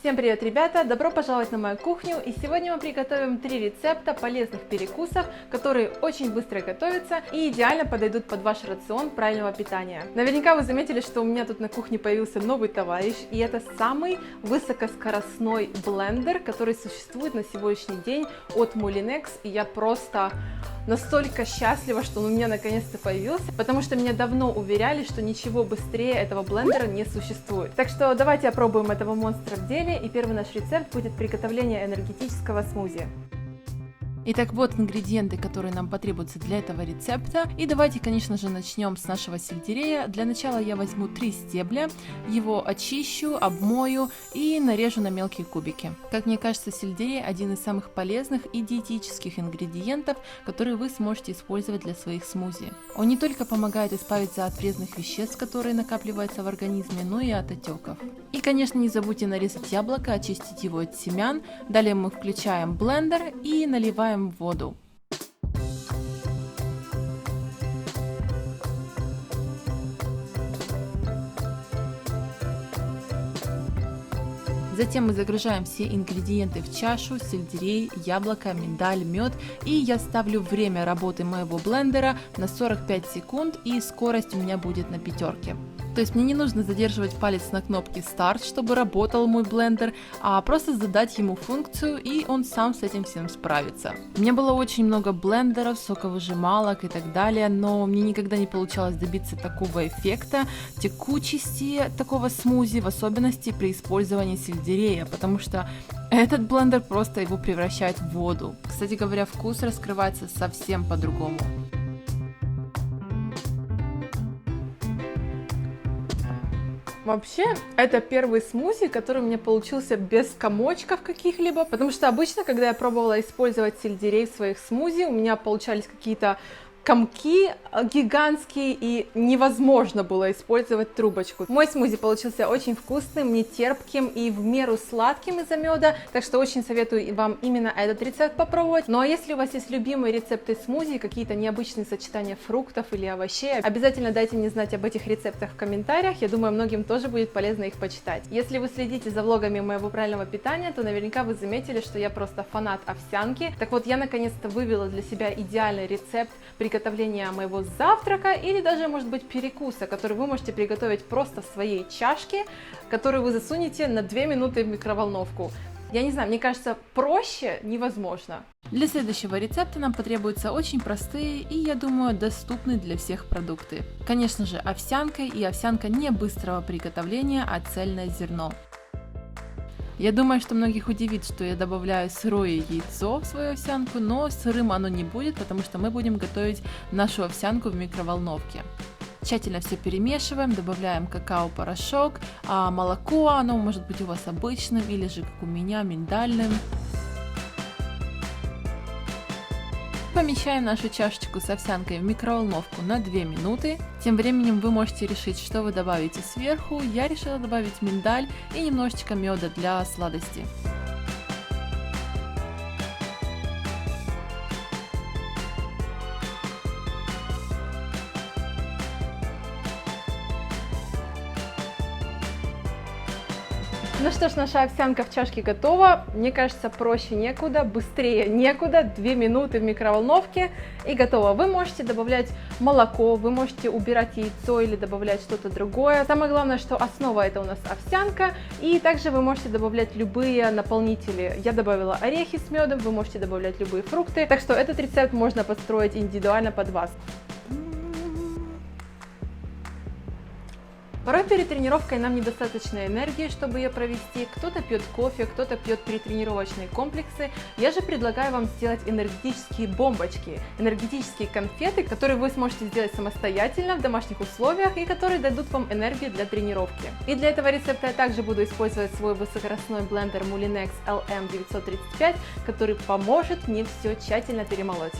Всем привет, ребята! Добро пожаловать на мою кухню, и сегодня мы приготовим 3 рецепта полезных перекусов, которые очень быстро готовятся и идеально подойдут под ваш рацион правильного питания. Наверняка вы заметили, что у меня тут на кухне появился новый товарищ, и это самый высокоскоростной блендер, который существует на сегодняшний день от Moulinex, и я просто настолько счастлива, что он у меня наконец-то появился, потому что меня давно уверяли, что ничего быстрее этого блендера не существует. Так что давайте опробуем этого монстра в деле, и первый наш рецепт будет приготовление энергетического смузи. Итак, вот ингредиенты, которые нам потребуются для этого рецепта. И давайте, конечно же, начнем с нашего сельдерея. Для начала я возьму 3 стебля, его очищу, обмою и нарежу на мелкие кубики. Как мне кажется, сельдерей один из самых полезных и диетических ингредиентов, которые вы сможете использовать для своих смузи. Он не только помогает избавиться от вредных веществ, которые накапливаются в организме, но и от отеков. И, конечно, не забудьте нарезать яблоко, очистить его от семян. Далее мы включаем блендер и наливаем в воду. Затем мы загружаем все ингредиенты в чашу: сельдерей, яблоко, миндаль, мед. И я ставлю время работы моего блендера на 45 секунд, и скорость у меня будет на 5. То есть мне не нужно задерживать палец на кнопке старт, чтобы работал мой блендер, а просто задать ему функцию, и он сам с этим всем справится. У меня было очень много блендеров, соковыжималок и так далее, но мне никогда не получалось добиться такого эффекта текучести такого смузи, в особенности при использовании сельдерея, потому что этот блендер просто его превращает в воду. Кстати говоря, вкус раскрывается совсем по-другому. Вообще, это первый смузи, который у меня получился без комочков каких-либо, потому что обычно, когда я пробовала использовать сельдерей в своих смузи, у меня получались какие-то комки гигантские, и невозможно было использовать трубочку. Мой смузи получился очень вкусным, не терпким и в меру сладким из-за меда, так что очень советую вам именно этот рецепт попробовать. Ну а если у вас есть любимые рецепты смузи, какие-то необычные сочетания фруктов или овощей, обязательно дайте мне знать об этих рецептах в комментариях, я думаю, многим тоже будет полезно их почитать. Если вы следите за влогами моего правильного питания, то наверняка вы заметили, что я просто фанат овсянки. Так вот, я наконец-то вывела для себя идеальный рецепт приготовления моего завтрака или даже, может быть, перекуса, который вы можете приготовить просто в своей чашке, которую вы засунете на 2 минуты в микроволновку. Я не знаю, мне кажется, проще невозможно. Для следующего рецепта нам потребуются очень простые и, я думаю, доступные для всех продукты. Конечно же, овсянка, и овсянка не быстрого приготовления, а цельное зерно. Я думаю, что многих удивит, что я добавляю сырое яйцо в свою овсянку, но сырым оно не будет, потому что мы будем готовить нашу овсянку в микроволновке. Тщательно все перемешиваем, добавляем какао-порошок, а молоко, оно может быть у вас обычным или же, как у меня, миндальным. Помещаем нашу чашечку с овсянкой в микроволновку на 2 минуты. Тем временем вы можете решить, что вы добавите сверху. Я решила добавить миндаль и немножечко меда для сладости. Ну что ж, наша овсянка в чашке готова. Мне кажется, проще некуда, быстрее некуда. 2 минуты в микроволновке и готово. Вы можете добавлять молоко, вы можете убирать яйцо или добавлять что-то другое. Самое главное, что основа это у нас овсянка. И также вы можете добавлять любые наполнители. Я добавила орехи с медом, вы можете добавлять любые фрукты. Так что этот рецепт можно подстроить индивидуально под вас. Порой перед тренировкой нам недостаточно энергии, чтобы ее провести. Кто-то пьет кофе, кто-то пьет предтренировочные комплексы. Я же предлагаю вам сделать энергетические бомбочки, энергетические конфеты, которые вы сможете сделать самостоятельно в домашних условиях и которые дадут вам энергию для тренировки. И для этого рецепта я также буду использовать свой высокоскоростной блендер Moulinex LM935, который поможет мне все тщательно перемолоть.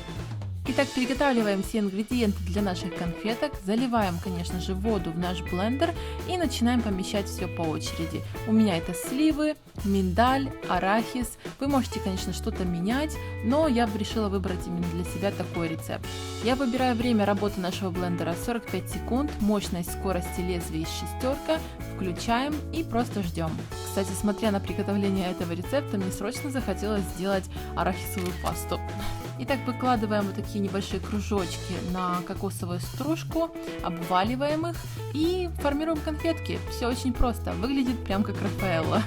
Итак, переготавливаем все ингредиенты для наших конфеток, заливаем, конечно же, воду в наш блендер и начинаем помещать все по очереди. У меня это сливы, миндаль, арахис. Вы можете, конечно, что-то менять, но я бы решила выбрать именно для себя такой рецепт. Я выбираю время работы нашего блендера 45 секунд, мощность скорости лезвия шестерка, включаем и просто ждем. Кстати, смотря на приготовление этого рецепта, мне срочно захотелось сделать арахисовую пасту. Итак, выкладываем вот такие небольшие кружочки на кокосовую стружку, обваливаем их и формируем конфетки. Все очень просто, выглядит прям как Рафаэлло.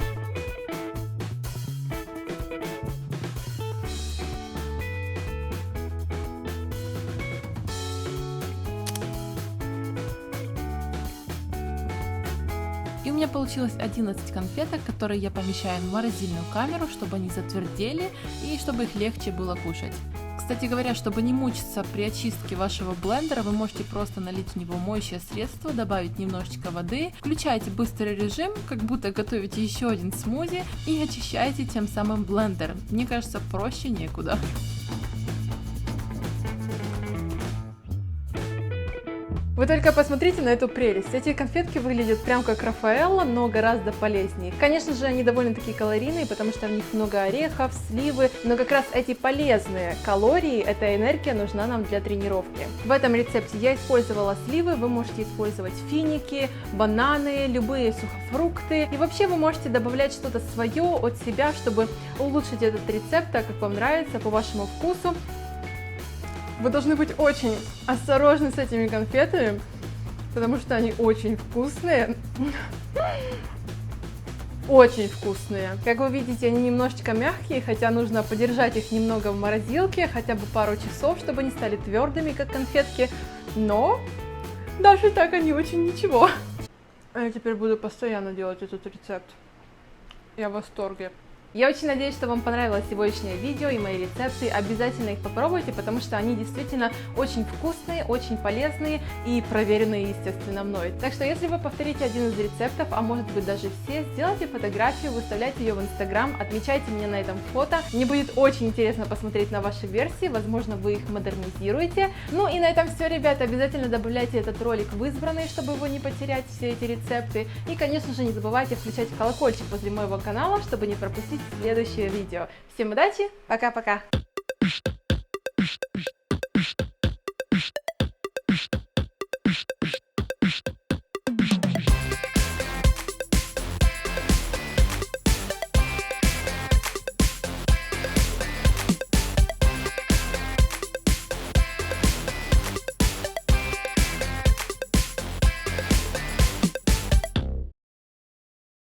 И у меня получилось 11 конфеток, которые я помещаю в морозильную камеру, чтобы они затвердели и чтобы их легче было кушать. Кстати говоря, чтобы не мучиться при очистке вашего блендера, вы можете просто налить в него моющее средство, добавить немножечко воды, включайте быстрый режим, как будто готовите еще один смузи и очищаете тем самым блендер. Мне кажется, проще некуда. Вы только посмотрите на эту прелесть. Эти конфетки выглядят прям как Рафаэлло, но гораздо полезнее. Конечно же, они довольно-таки калорийные, потому что в них много орехов, сливы, но как раз эти полезные калории, эта энергия нужна нам для тренировки. В этом рецепте я использовала сливы, вы можете использовать финики, бананы, любые сухофрукты. И вообще вы можете добавлять что-то свое от себя, чтобы улучшить этот рецепт, так как вам нравится, по вашему вкусу. Вы должны быть очень осторожны с этими конфетами, потому что они очень вкусные. Очень вкусные. Как вы видите, они немножечко мягкие, хотя нужно подержать их немного в морозилке, хотя бы пару часов, чтобы они стали твердыми, как конфетки. Но даже так они очень ничего. Я теперь буду постоянно делать этот рецепт. Я в восторге. Я очень надеюсь, что вам понравилось сегодняшнее видео и мои рецепты. Обязательно их попробуйте, потому что они действительно очень вкусные, очень полезные и проверенные, естественно, мной. Так что, если вы повторите один из рецептов, а может быть даже все, сделайте фотографию, выставляйте ее в Инстаграм, отмечайте меня на этом фото. Мне будет очень интересно посмотреть на ваши версии, возможно, вы их модернизируете. Ну и на этом все, ребята. Обязательно добавляйте этот ролик в избранные, чтобы его не потерять, все эти рецепты. И, конечно же, не забывайте включать колокольчик возле моего канала, чтобы не пропустить следующее видео. Всем удачи, пока-пока!